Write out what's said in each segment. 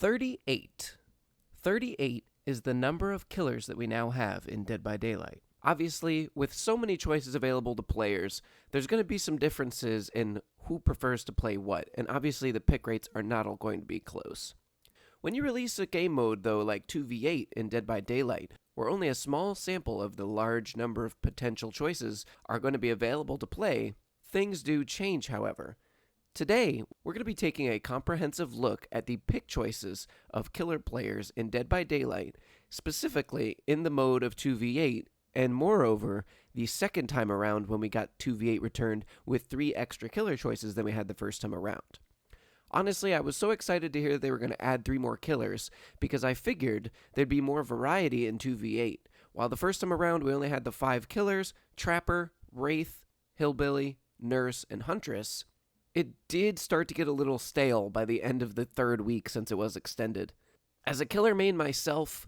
38. 38 is the number of killers that we now have in Dead by Daylight. Obviously, with so many choices available to players, there's going to be some differences in who prefers to play what, and obviously the pick rates are not all going to be close. When you release a game mode, though, like 2v8 in Dead by Daylight, where only a small sample of the large number of potential choices are going to be available to play, things do change, however. Today, we're going to be taking a comprehensive look at the pick choices of killer players in Dead by Daylight, specifically in the mode of 2v8, and moreover, the second time around when we got 2v8 returned with 3 extra killer choices than we had the first time around. Honestly, I was so excited to hear that they were going to add 3 more killers, because I figured there'd be more variety in 2v8. While the first time around we only had the 5 killers, Trapper, Wraith, Hillbilly, Nurse, and Huntress, it did start to get a little stale by the end of the 3rd week since it was extended. As a killer main myself,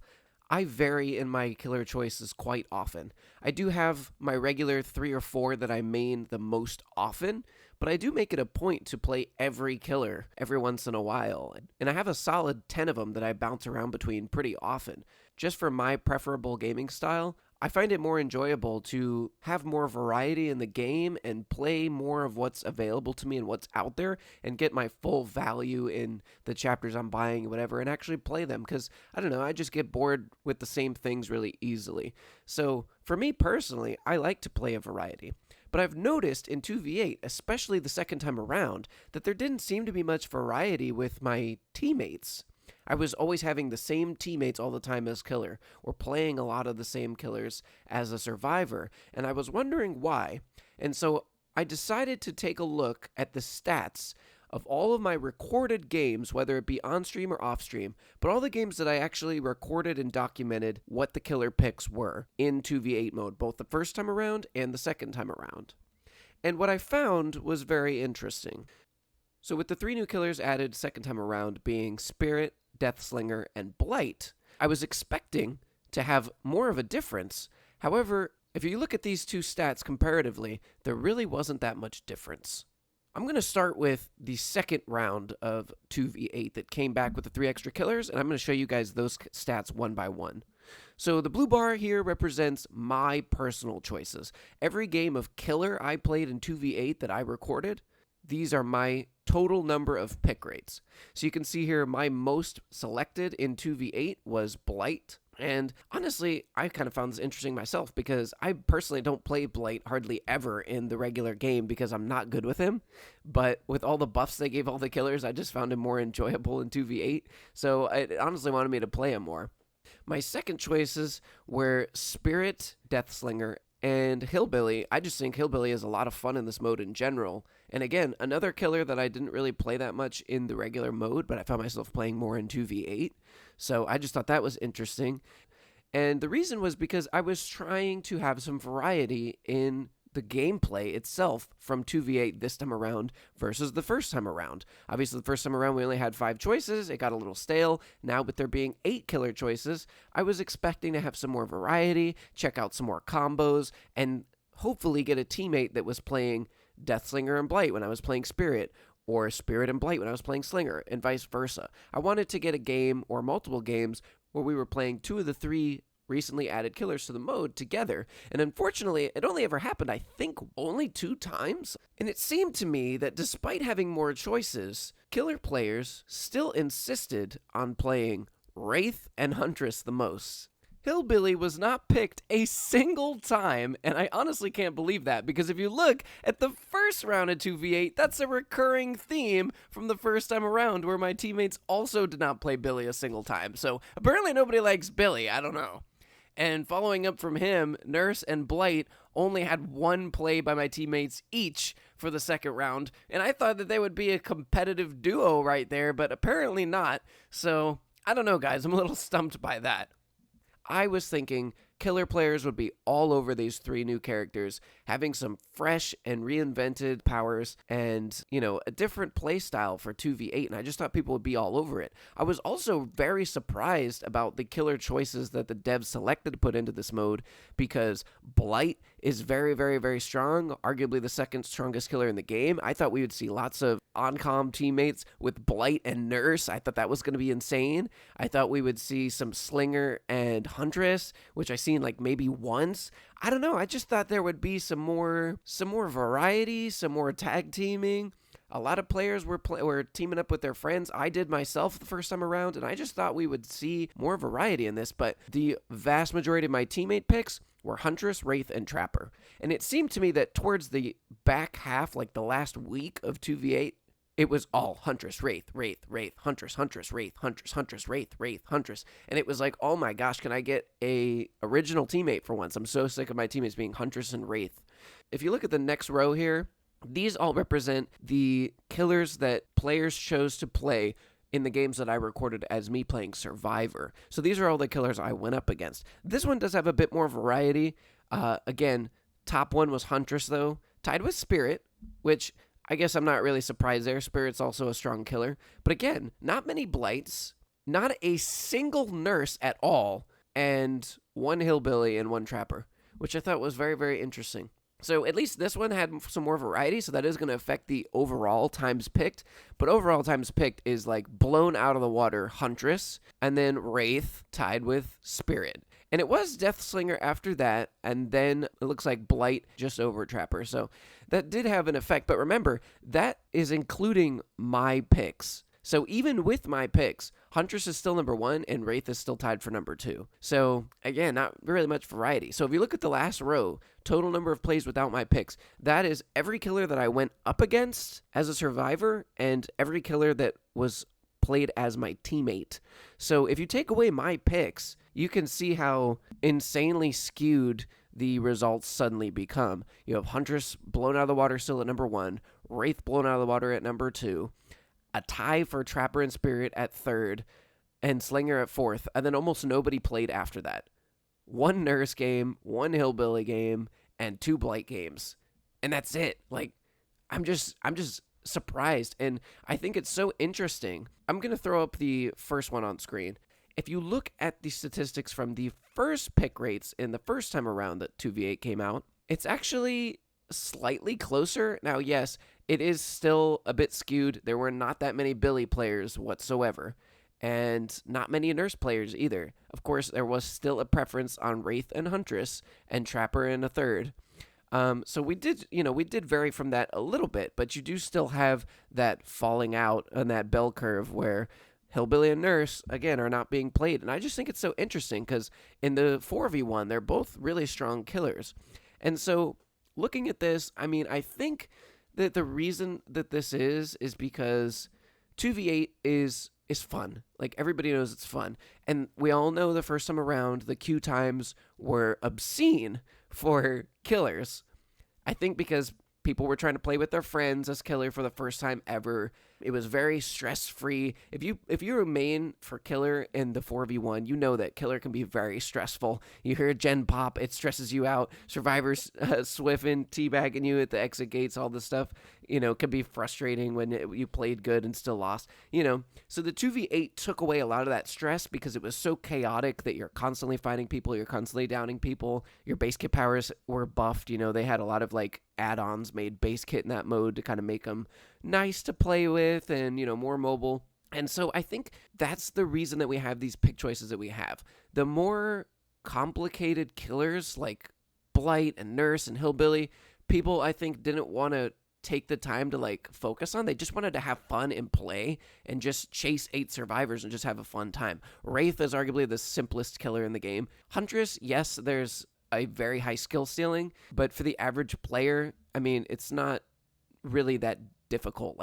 I vary in my killer choices quite often. I do have my regular 3 or 4 that I main the most often, but I do make it a point to play every killer every once in a while. And I have a solid 10 of them that I bounce around between pretty often. Just for my preferable gaming style, I find it more enjoyable to have more variety in the game and play more of what's available to me and what's out there and get my full value in the chapters I'm buying and whatever and actually play them because, I don't know, I just get bored with the same things really easily. So for me personally, I like to play a variety. But I've noticed in 2v8, especially the second time around, that there didn't seem to be much variety with my teammates. I was always having the same teammates all the time as killer, or playing a lot of the same killers as a survivor, and I was wondering why. And so I decided to take a look at the stats of all of my recorded games, whether it be on stream or off stream, but all the games that I actually recorded and documented what the killer picks were in 2v8 mode, both the first time around and the second time around. And what I found was very interesting. So with the 3 new killers added second time around being Spirit, Deathslinger, and Blight, I was expecting to have more of a difference. However, if you look at these 2 stats comparatively, there really wasn't that much difference. I'm going to start with the second round of 2v8 that came back with the 3 extra killers, and I'm going to show you guys those stats one by one. So the blue bar here represents my personal choices. Every game of killer I played in 2v8 that I recorded, these are my total number of pick rates. So you can see here my most selected in 2v8 was Blight. And honestly, I kind of found this interesting myself because I personally don't play Blight hardly ever in the regular game because I'm not good with him. But with all the buffs they gave all the killers, I just found him more enjoyable in 2v8. So it honestly wanted me to play him more. My second choices were Spirit, Deathslinger, and Hillbilly. I just think Hillbilly is a lot of fun in this mode in general. And again, another killer that I didn't really play that much in the regular mode, but I found myself playing more in 2v8. So I just thought that was interesting. And the reason was because I was trying to have some variety in the gameplay itself from 2v8 this time around versus the first time around. Obviously, the first time around we only had 5 choices. It got a little stale. Now with there being 8 killer choices, I was expecting to have some more variety, check out some more combos, and hopefully get a teammate that was playing Deathslinger and Blight when I was playing Spirit, or Spirit and Blight when I was playing Slinger, and vice versa. I wanted to get a game or multiple games where we were playing 2 of the 3 recently added killers to the mode together, and unfortunately, it only ever happened, I think, only 2 times. And it seemed to me that despite having more choices, killer players still insisted on playing Wraith and Huntress the most. Hillbilly was not picked a single time, and I honestly can't believe that, because if you look at the first round of 2v8, that's a recurring theme from the first time around, where my teammates also did not play Billy a single time. So apparently nobody likes Billy, I don't know. And following up from him, Nurse and Blight only had 1 play by my teammates each for the second round, and I thought that they would be a competitive duo right there, but apparently not. So I don't know, guys, I'm a little stumped by that. I was thinking killer players would be all over these three new characters, having some fresh and reinvented powers and, a different play style for 2v8, and I just thought people would be all over it. I was also very surprised about the killer choices that the devs selected to put into this mode, because Blight is very, very, very strong, arguably the second strongest killer in the game. I thought we would see lots of on-comm teammates with Blight and Nurse. I thought that was going to be insane. I thought we would see some Slinger and Huntress, which I seen like maybe once. I don't know. I just thought there would be some more variety, some more tag teaming. A lot of players were teaming up with their friends. I did myself the first time around, and I just thought we would see more variety in this. But the vast majority of my teammate picks were Huntress, Wraith, and Trapper. And it seemed to me that towards the back half, like the last week of 2v8, it was all Huntress, Wraith, Huntress, Wraith, Huntress, Wraith, Huntress. And it was like, oh my gosh, can I get a original teammate for once? I'm so sick of my teammates being Huntress and Wraith. If you look at the next row here, these all represent the killers that players chose to play in the games that I recorded as me playing Survivor. So these are all the killers I went up against. This one does have a bit more variety. Again, top one was Huntress, though, tied with Spirit, which I guess I'm not really surprised there. Spirit's also a strong killer. But again, not many Blights, not a single Nurse at all, and one Hillbilly and one Trapper, which I thought was very, very interesting. So at least this one had some more variety, so that is going to affect the overall times picked. But overall times picked is like blown out of the water Huntress, and then Wraith tied with Spirit. And it was Deathslinger after that, and then it looks like Blight just over Trapper. So that did have an effect. But remember, that is including my picks. So even with my picks, Huntress is still number one, and Wraith is still tied for number two. So again, not really much variety. So if you look at the last row, total number of plays without my picks, that is every killer that I went up against as a survivor, and every killer that was played as my teammate. So if you take away my picks, you can see how insanely skewed the results suddenly become. You have Huntress blown out of the water still at number one, Wraith blown out of the water at number two, a tie for Trapper and Spirit at third, and Slinger at fourth, and then almost nobody played after that. One Nurse game, one Hillbilly game, and two Blight games. And that's it. Like, I'm just surprised, and I think it's so interesting. I'm going to throw up the first one on screen. If you look at the statistics from the first pick rates in the first time around that 2v8 came out, it's actually slightly closer. Now, yes, it is still a bit skewed. There were not that many Billy players whatsoever, and not many Nurse players either. Of course, there was still a preference on Wraith and Huntress, and Trapper in a third. So we did vary from that a little bit, but you do still have that falling out on that bell curve where Hillbilly and Nurse, again, are not being played. And I just think it's so interesting because in the 4v1, they're both really strong killers. And so looking at this, I mean, I think that the reason that this is because 2v8 is fun. Like, everybody knows it's fun. And we all know the first time around, the queue times were obscene for killers. I think because people were trying to play with their friends as killer for the first time ever. It was very stress-free. If you're a main for killer in the 4v1, you know that killer can be very stressful. You hear a gen pop, it stresses you out. Survivors swiffing, teabagging you at the exit gates, all this stuff, can be frustrating when you played good and still lost. So the 2v8 took away a lot of that stress because it was so chaotic that you're constantly fighting people, you're constantly downing people. Your base kit powers were buffed. They had a lot of add-ons made base kit in that mode to kind of make them nice to play with and, more mobile. And so I think that's the reason that we have these pick choices that we have. The more complicated killers like Blight and Nurse and Hillbilly, people I think didn't want to take the time to focus on. They just wanted to have fun and play and just chase 8 survivors and just have a fun time. Wraith is arguably the simplest killer in the game. Huntress, yes, there's a very high skill ceiling, but for the average player, I mean, it's not really that difficult.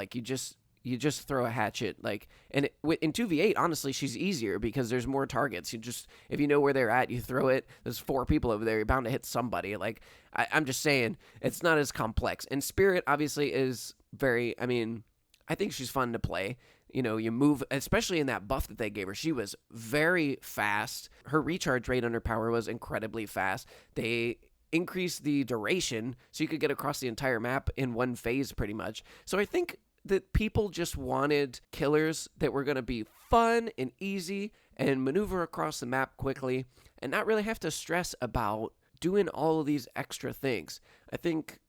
You just throw a hatchet, and in 2v8, honestly, she's easier because there's more targets. If you know where they're at, you throw it. There's 4 people over there. You're bound to hit somebody. I'm just saying, it's not as complex. And Spirit obviously is very, I think she's fun to play. You move, especially in that buff that they gave her. She was very fast. Her recharge rate on her power was incredibly fast. They increased the duration so you could get across the entire map in one phase pretty much. So I think that people just wanted killers that were going to be fun and easy and maneuver across the map quickly and not really have to stress about doing all of these extra things. I think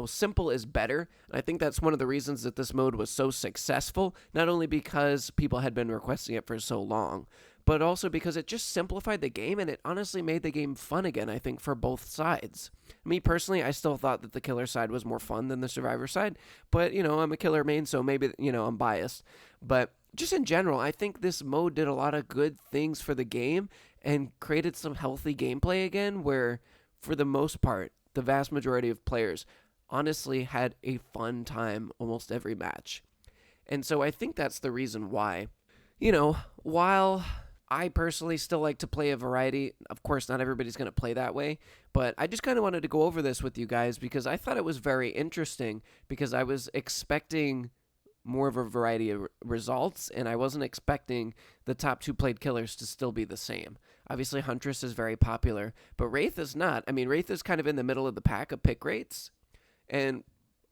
simple is better. And I think that's one of the reasons that this mode was so successful, not only because people had been requesting it for so long, but also because it just simplified the game and it honestly made the game fun again, I think, for both sides. Me personally, I still thought that the killer side was more fun than the survivor side, but, I'm a killer main, so maybe, I'm biased. But just in general, I think this mode did a lot of good things for the game and created some healthy gameplay again where, for the most part, the vast majority of players honestly had a fun time almost every match. And so I think that's the reason why. While I personally still like to play a variety, of course, not everybody's going to play that way, but I just kind of wanted to go over this with you guys because I thought it was very interesting because I was expecting more of a variety of results, and I wasn't expecting the top 2 played killers to still be the same. Obviously, Huntress is very popular, but Wraith is not. I mean, Wraith is kind of in the middle of the pack of pick rates. And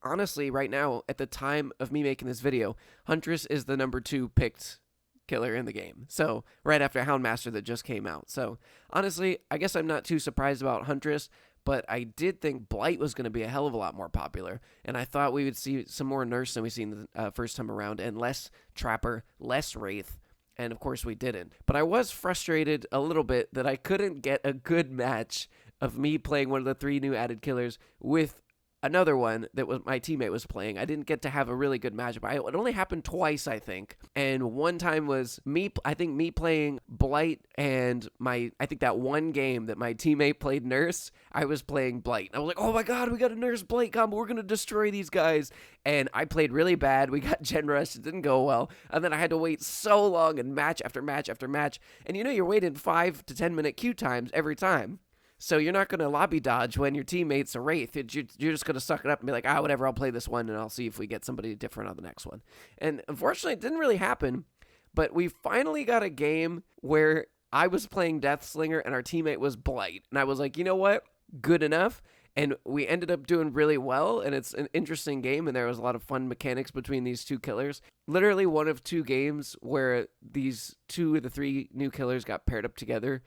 honestly, right now, at the time of me making this video, Huntress is the number 2 picked killer in the game. So, right after Houndmaster that just came out. So, honestly, I guess I'm not too surprised about Huntress, but I did think Blight was going to be a hell of a lot more popular. And I thought we would see some more Nurse than we seen the first time around, and less Trapper, less Wraith. And of course we didn't. But I was frustrated a little bit that I couldn't get a good match of me playing one of the 3 new added killers with another one that was my teammate was playing. I didn't get to have a really good matchup. It only happened twice, I think. And one time was me playing Blight, and I think that one game that my teammate played Nurse, I was playing Blight. I was like, oh my god, we got a Nurse Blight combo. We're going to destroy these guys. And I played really bad. We got gen rushed. It didn't go well. And then I had to wait so long and match after match after match. And you're waiting 5 to 10 minute queue times every time. So you're not going to lobby dodge when your teammate's a Wraith. You're just going to suck it up and be like, whatever, I'll play this one and I'll see if we get somebody different on the next one. And unfortunately, it didn't really happen. But we finally got a game where I was playing Deathslinger and our teammate was Blight. And I was like, you know what? Good enough. And we ended up doing really well. And it's an interesting game. And there was a lot of fun mechanics between these 2 killers. Literally one of 2 games where these 2 of the 3 new killers got paired up together.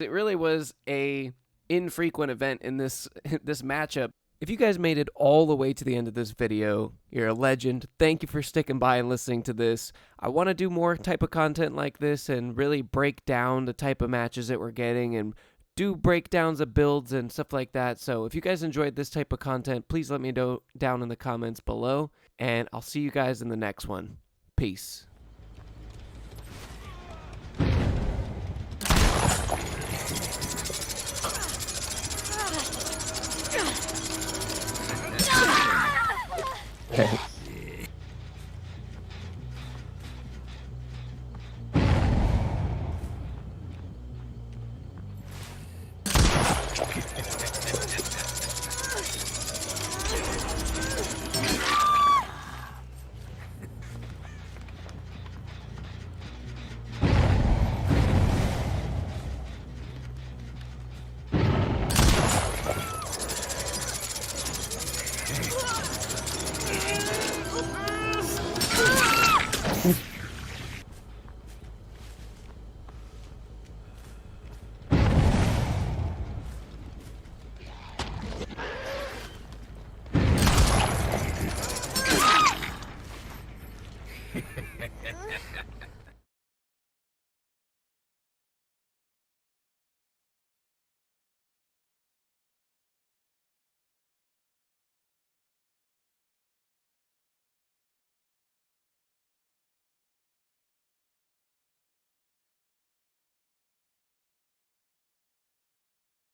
It really was a infrequent event in this matchup. If you guys made it all the way to the end of this video, you're a legend. Thank you for sticking by and listening to this. I want to do more type of content like this and really break down the type of matches that we're getting and do breakdowns of builds and stuff like that. So if you guys enjoyed this type of content, please let me know down in the comments below, and I'll see you guys in the next one. Peace.